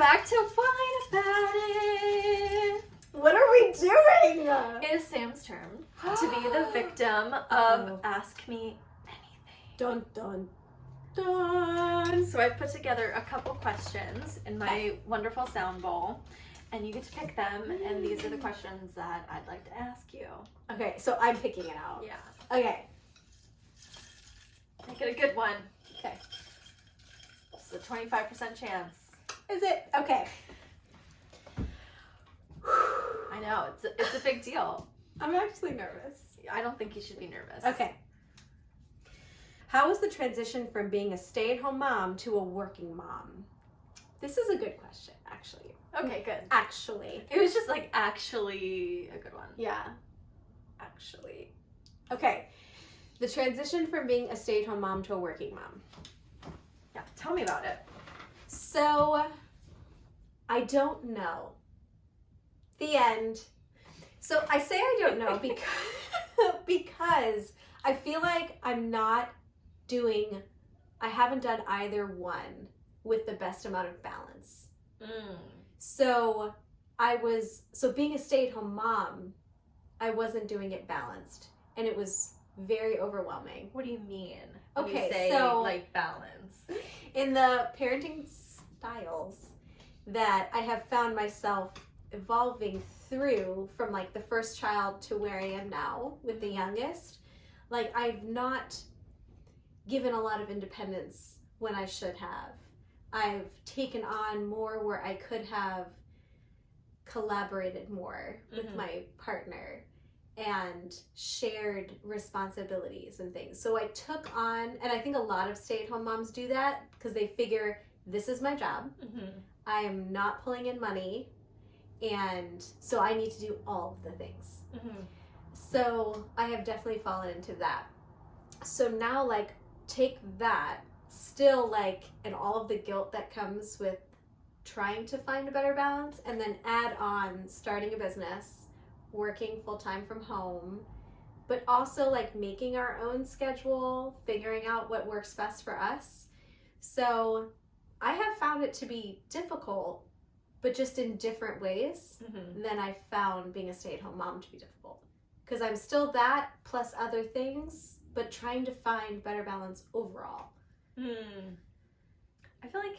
back to Whine About It. What are we doing? It is Sam's turn to be the victim of Ask Me Anything. Dun dun dun. So I've put together a couple questions in my wonderful sound bowl, and you get to pick them, and these are the questions that I'd like to ask you. Okay, so I'm picking it out. Yeah. Okay. Make it a good one. Okay. It's a 25% chance. Is it? Okay. I know, it's a big deal. I'm actually nervous. I don't think you should be nervous. Okay. How was the transition from being a stay-at-home mom to a working mom? This is a good question, actually. Okay, good. Actually. It was just like actually a good one. Yeah. Actually. Okay. The transition from being a stay-at-home mom to a working mom. Yeah, tell me about it. So, I don't know. The end. So I say I don't know because I feel like I haven't done either one with the best amount of balance. So being a stay-at-home mom, I wasn't doing it balanced, and it was very overwhelming. What do you mean? Okay, when you say, so like balance. In the parenting styles that I have found myself evolving through from like the first child to where I am now with the youngest, like I've not given a lot of independence when I should have. I've taken on more where I could have collaborated more with my partner and shared responsibilities and things. So I took on, and I think a lot of stay-at-home moms do that because they figure, this is my job. I am not pulling in money, and so I need to do all of the things. So I have definitely fallen into that. So now, like, take that, still, like, and all of the guilt that comes with trying to find a better balance, and then add on starting a business, working full-time from home, but also like making our own schedule, figuring out what works best for us. So I have found it to be difficult, but just in different ways than I found being a stay-at-home mom to be difficult. Because I'm still that plus other things, but trying to find better balance overall. I feel like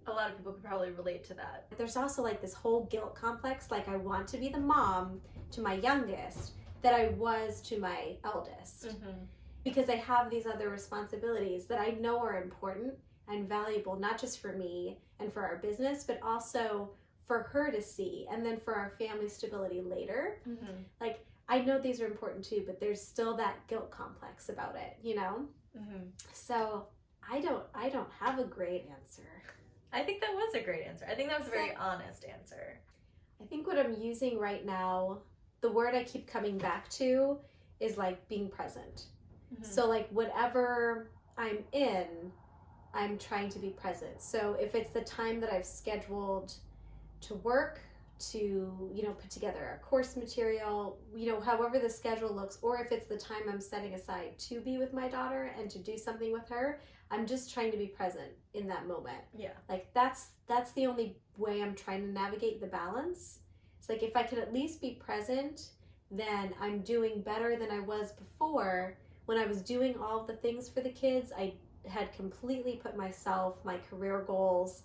a lot of people could probably relate to that. There's also like this whole guilt complex, like I want to be the mom to my youngest that I was to my eldest. Because I have these other responsibilities that I know are important and valuable, not just for me and for our business, but also for her to see, and then for our family stability later. Like, I know these are important too, but there's still that guilt complex about it, you know? So I don't have a great answer. I think that was a great answer. I think that was a very honest answer. I think what I'm using right now, the word I keep coming back to is like being present. So like whatever I'm in, I'm trying to be present. So if it's the time that I've scheduled to work, to, you know, put together a course material, you know, however the schedule looks, or if it's the time I'm setting aside to be with my daughter and to do something with her, I'm just trying to be present in that moment. Yeah. Like that's the only way I'm trying to navigate the balance. It's like if I could at least be present, then I'm doing better than I was before. When I was doing all of the things for the kids, I had completely put myself, my career goals,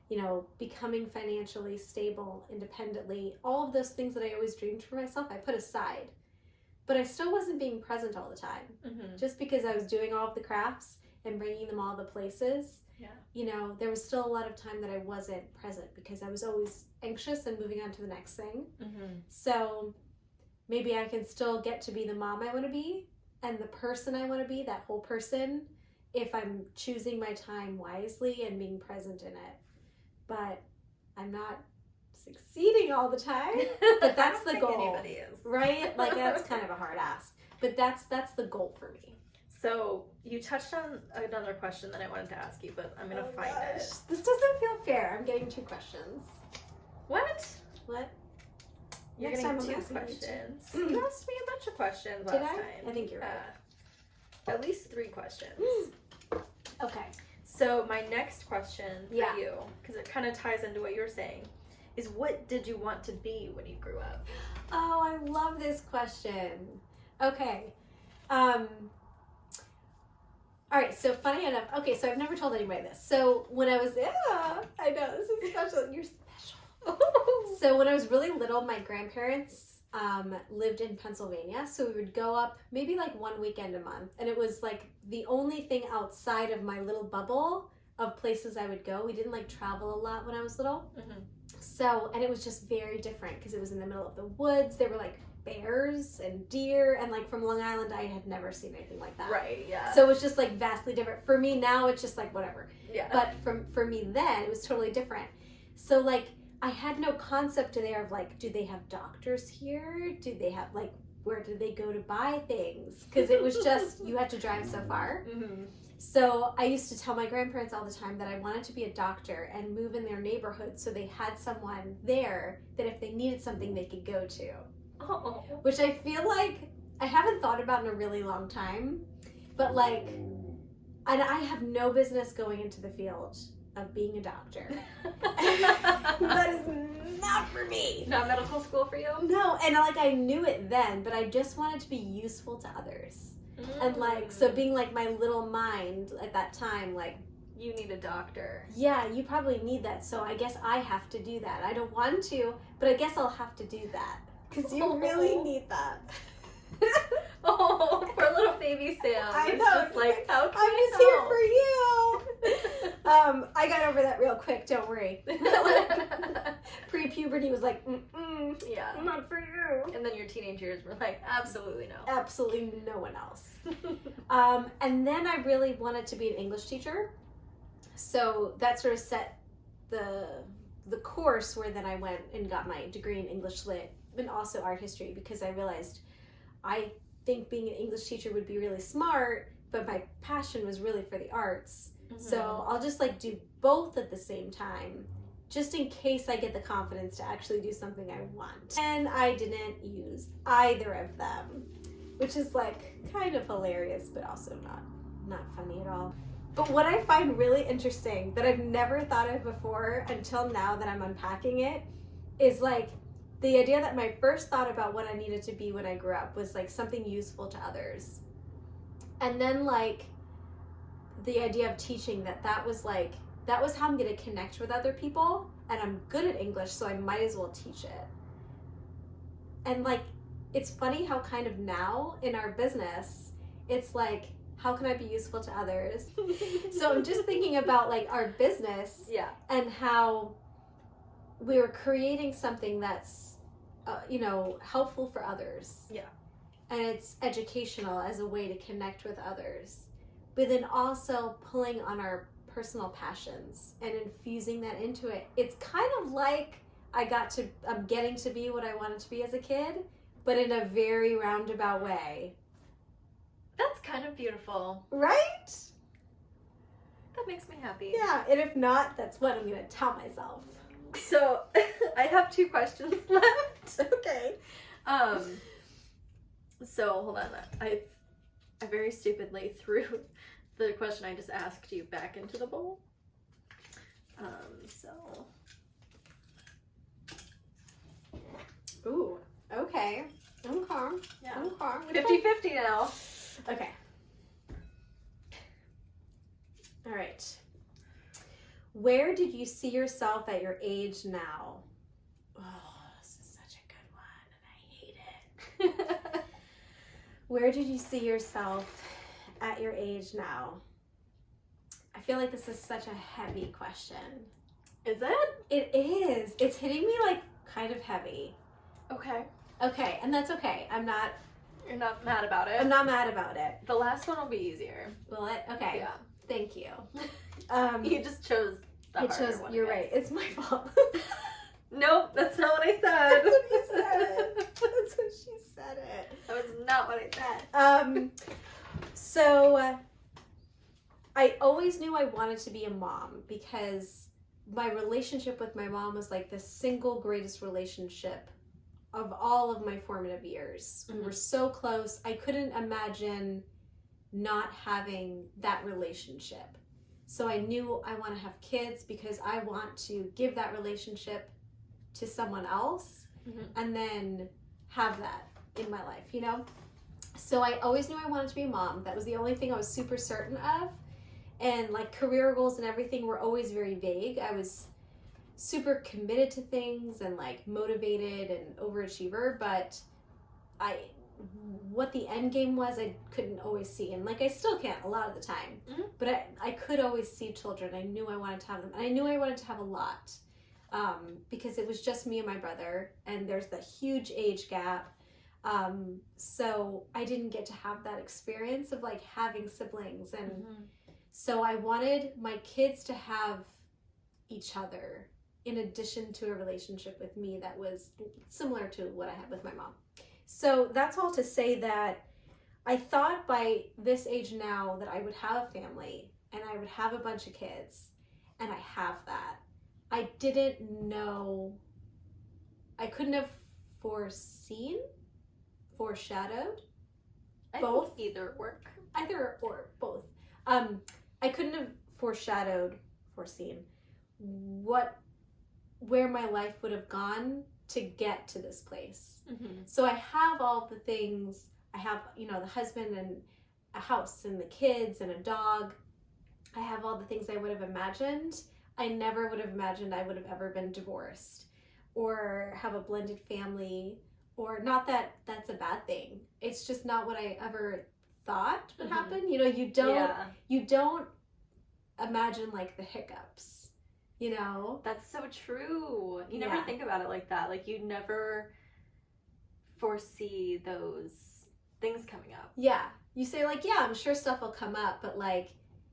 you know, becoming financially stable independently, all of those things that I always dreamed for myself, I put aside. But I still wasn't being present all the time. Just because I was doing all of the crafts and bringing them all the places, you know, there was still a lot of time that I wasn't present because I was always anxious and moving on to the next thing. So maybe I can still get to be the mom I want to be and the person I want to be, that whole person, if I'm choosing my time wisely and being present in it. But I'm not succeeding all the time. But that's the goal. Anybody is. Right? Like that's kind of a hard ask. But that's the goal for me. So you touched on another question that I wanted to ask you, but I'm gonna find it. This doesn't feel fair. I'm getting 2 questions. What? You're Next getting time I'm 2 asking questions. You asked me a bunch of questions last time. I think you're right. At least 3 questions. Okay. So my next question for Yeah. you, because it kind of ties into what you're saying, is what did you want to be when you grew up? Oh, I love this question. Okay. All right, so funny enough, okay, so I've never told anybody this. So when I was, I know, this is special. You're special. So when I was really little, my grandparents lived in Pennsylvania. So we would go up maybe like one weekend a month. And it was like the only thing outside of my little bubble of places I would go. We didn't like travel a lot when I was little. Mm-hmm. So, and it was just very different because it was in the middle of the woods. There were like bears and deer, and like from Long Island, I had never seen anything like that. Right, yeah. So it was just like vastly different. For me now, it's just like whatever. Yeah. But for me then, it was totally different. So like I had no concept there of like, do they have doctors here? Do they have like, where do they go to buy things? Because it was just, you had to drive so far. Mm-hmm. So I used to tell my grandparents all the time that I wanted to be a doctor and move in their neighborhood so they had someone there that if they needed something they could go to. Oh. Which I feel like I haven't thought about in a really long time. But like, and I have no business going into the field of being a doctor. That is not for me. Not medical school for you? No, and like I knew it then, but I just wanted to be useful to others. And like, so being like my little mind at that time, like, you need a doctor. yeah, you probably need that. So I guess I have to do that. I don't want to, but I guess I'll have to do that. Because you really need that. Oh, poor little baby Sam. I It's know. just like, how can I'm I just here help? for you. I got over that real quick, don't worry. Pre-puberty was like, Yeah. not for you. And then your teenage years were like, absolutely no. Absolutely no one else. And then I really wanted to be an English teacher. So that sort of set the course where then I went and got my degree in English Lit and also art history, because I realized I think being an English teacher would be really smart, but my passion was really for the arts. Mm-hmm. So I'll just like do both at the same time, just in case I get the confidence to actually do something I want. And I didn't use either of them, which is like kind of hilarious, but also not funny at all. But what I find really interesting that I've never thought of before until now that I'm unpacking it is like the idea that my first thought about what I needed to be when I grew up was like something useful to others. And then like the idea of teaching that was how I'm going to connect with other people, and I'm good at English, so I might as well teach it. And like, it's funny how kind of now in our business, it's like, how can I be useful to others? So I'm just thinking about like our business, Yeah. and how we were creating something that's, helpful for others. Yeah. And it's educational as a way to connect with others, but then also pulling on our personal passions and infusing that into it. It's kind of like I'm getting to be what I wanted to be as a kid, but in a very roundabout way. That's kind of beautiful. Right? That makes me happy. Yeah, and if not, that's what I'm going to tell myself. So, I have 2 questions left. Okay. So, hold on. I very stupidly threw the question I just asked you back into the bowl. So. Ooh, okay. Yeah. Okay. 50-50 now. Okay. All right. Where did you see yourself at your age now? Oh, this is such a good one, and I hate it. Where did you see yourself at your age now? I feel like this is such a heavy question. Is it? It is. It's hitting me like kind of heavy. Okay. Okay, and that's okay. You're not mad about it? I'm not mad about it. The last one will be easier. Will it? Okay. Yeah. Thank you. You just chose the harder one. You're I guess. right. It's my fault. Nope, that's not what I said. That's what you said. That's what she said it. That was not what I said. So I always knew I wanted to be a mom because my relationship with my mom was like the single greatest relationship of all of my formative years. We were so close. I couldn't imagine not having that relationship. So I knew I want to have kids because I want to give that relationship to someone else and then have that in my life, you know? So I always knew I wanted to be a mom. That was the only thing I was super certain of. And like career goals and everything were always very vague. I was super committed to things and like motivated and overachiever, but what the end game was, I couldn't always see. And like I still can't a lot of the time, but I could always see children. I knew I wanted to have them, and I knew I wanted to have a lot, because it was just me and my brother, and there's the huge age gap. So I didn't get to have that experience of like having siblings, and so I wanted my kids to have each other in addition to a relationship with me that was similar to what I had with my mom. So that's all to say that I thought by this age now that I would have a family and I would have a bunch of kids, and I have that. I didn't know, I couldn't have foreshadowed. Both? Either work. Either or both. I couldn't have foreseen where my life would have gone to get to this place. So I have all the things. I have, the husband and a house and the kids and a dog. I have all the things I would have imagined. I never would have imagined I would have ever been divorced or have a blended family, or not that that's a bad thing. It's just not what I ever thought would happen. You don't imagine like the hiccups. That's so true. You never think about it like that. Like you never foresee those things coming up. Yeah. You say like, yeah, I'm sure stuff will come up, but like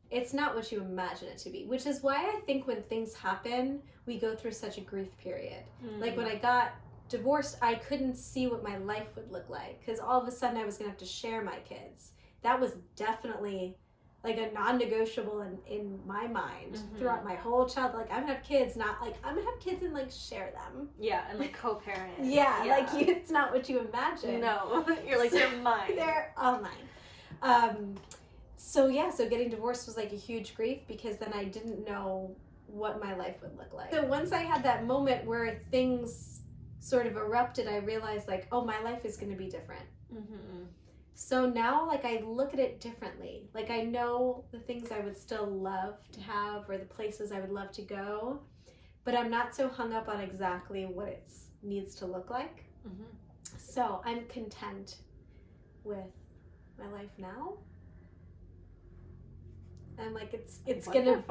it's not what you imagine it to be, which is why I think when things happen, we go through such a grief period. Like when I got divorced, I couldn't see what my life would look like because all of a sudden I was going to have to share my kids. That was definitely like a non-negotiable in my mind throughout my whole childhood. Like I'm gonna have kids, not like I'm gonna have kids and like share them. Yeah, and like co-parent. Like it's not what you imagine. No, you're like they're mine. They're all mine. So getting divorced was like a huge grief because then I didn't know what my life would look like. So once I had that moment where things sort of erupted, I realized like, oh, my life is gonna be different. So now, like, I look at it differently. Like, I know the things I would still love to have or the places I would love to go, but I'm not so hung up on exactly what it needs to look like. So I'm content with my life now. And like, it's gonna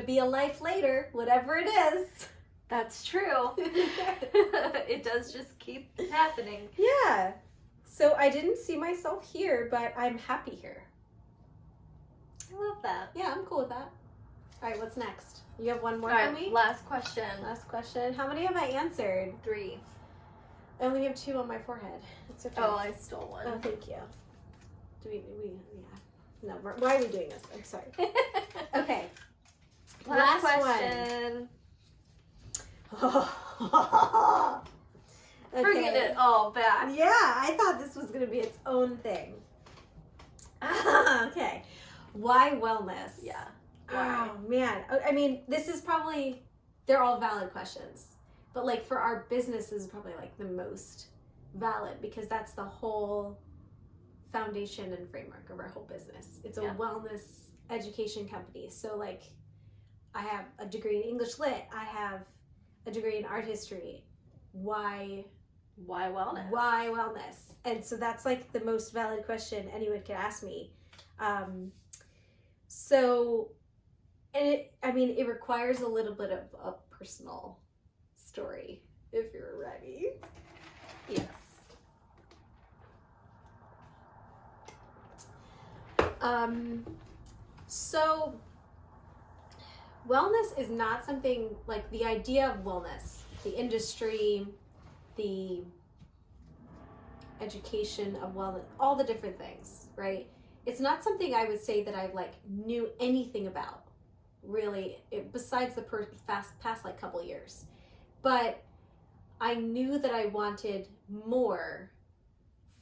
be a life later, whatever it is. That's true. It does just keep happening. Yeah. So I didn't see myself here, but I'm happy here. I love that. Yeah, I'm cool with that. All right, what's next? You have one more for me? Last question. Last question. How many have I answered? 3. I only have 2 on my forehead. It's okay. Oh, I stole one. Oh, thank you. No, why are we doing this? I'm sorry. Okay. Last question. One. Bringing it all back. Yeah, I thought this was going to be its own thing. Okay. Why wellness? Yeah. Why? Oh, man. I mean, this is probably, they're all valid questions. But like for our business is probably like the most valid because that's the whole foundation and framework of our whole business. It's a wellness education company. So like I have a degree in English Lit. I have a degree in art history. Why wellness? Why wellness? And so that's like the most valid question anyone could ask me. It requires a little bit of a personal story if you're ready. Yes. So wellness is not something like the idea of wellness, the industry, the education of wellness, all the different things, right? It's not something I would say that I like knew anything about really, besides the past like couple years. But I knew that I wanted more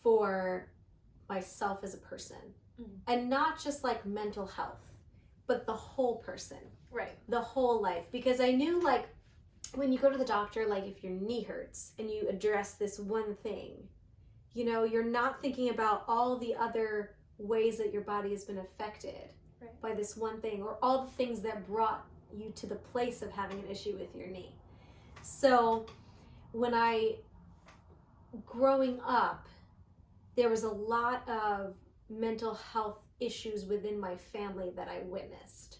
for myself as a person, and not just like mental health, but the whole person, Right. the whole life. Because I knew, like, when you go to the doctor, like if your knee hurts and you address this one thing, you know, you're not thinking about all the other ways that your body has been affected by this one thing, or all the things that brought you to the place of having an issue with your knee. So growing up, there was a lot of mental health issues within my family that I witnessed.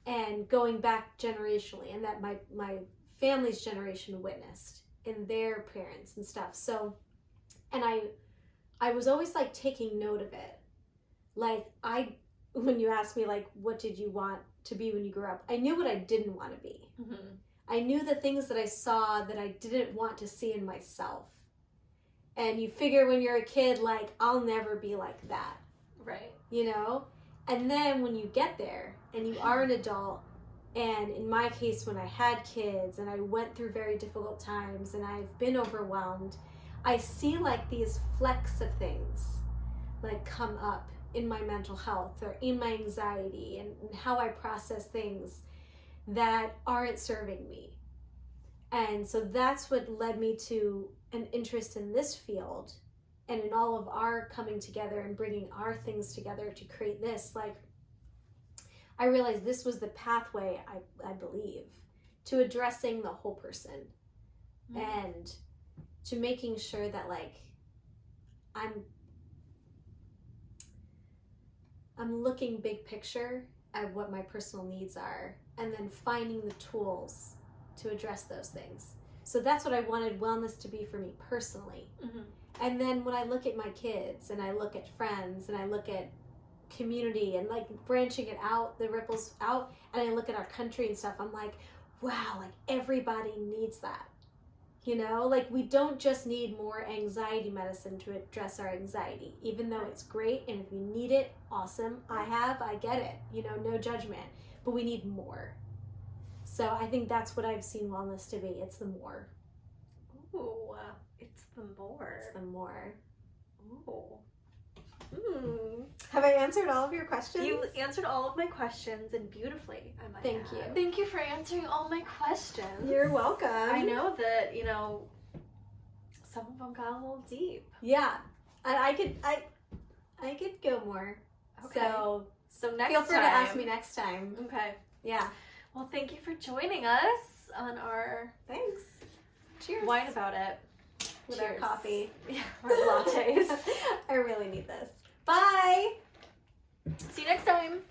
And going back generationally, and that my family's generation witnessed in their parents and stuff. So, and I was always like taking note of it. Like when you asked me like, what did you want to be when you grew up? I knew what I didn't want to be. I knew the things that I saw that I didn't want to see in myself. And you figure when you're a kid, like, I'll never be like that. Right. You know? And then when you get there and you are an adult, and in my case, when I had kids and I went through very difficult times and I've been overwhelmed, I see like these flecks of things like come up in my mental health or in my anxiety and how I process things that aren't serving me. And so that's what led me to an interest in this field and in all of our coming together and bringing our things together to create this. Like, I realized this was the pathway, I believe, to addressing the whole person and to making sure that, like, I'm looking big picture at what my personal needs are and then finding the tools to address those things. So that's what I wanted wellness to be for me personally. And then when I look at my kids and I look at friends and I look at community and like branching it out, the ripples out, and I look at our country and stuff, I'm like, wow, like everybody needs that. You know, like we don't just need more anxiety medicine to address our anxiety, even though it's great. And if you need it, awesome. I get it, you know, no judgment, but we need more. So I think that's what I've seen wellness to be. It's the more. Ooh, it's the more. It's the more. Ooh. Have I answered all of your questions? You answered all of my questions and beautifully, I might Thank add. you. Thank you for answering all my questions. You're welcome. I know that, you know, some of them got a little deep. Yeah. And I could go more. Okay. So next feel free time. to ask me next time. Okay. Yeah. Well, thank you for joining us on our Thanks. Cheers. Whine About It. With our Cheers. coffee. Yeah, our lattes. I really need this. Bye. See you next time.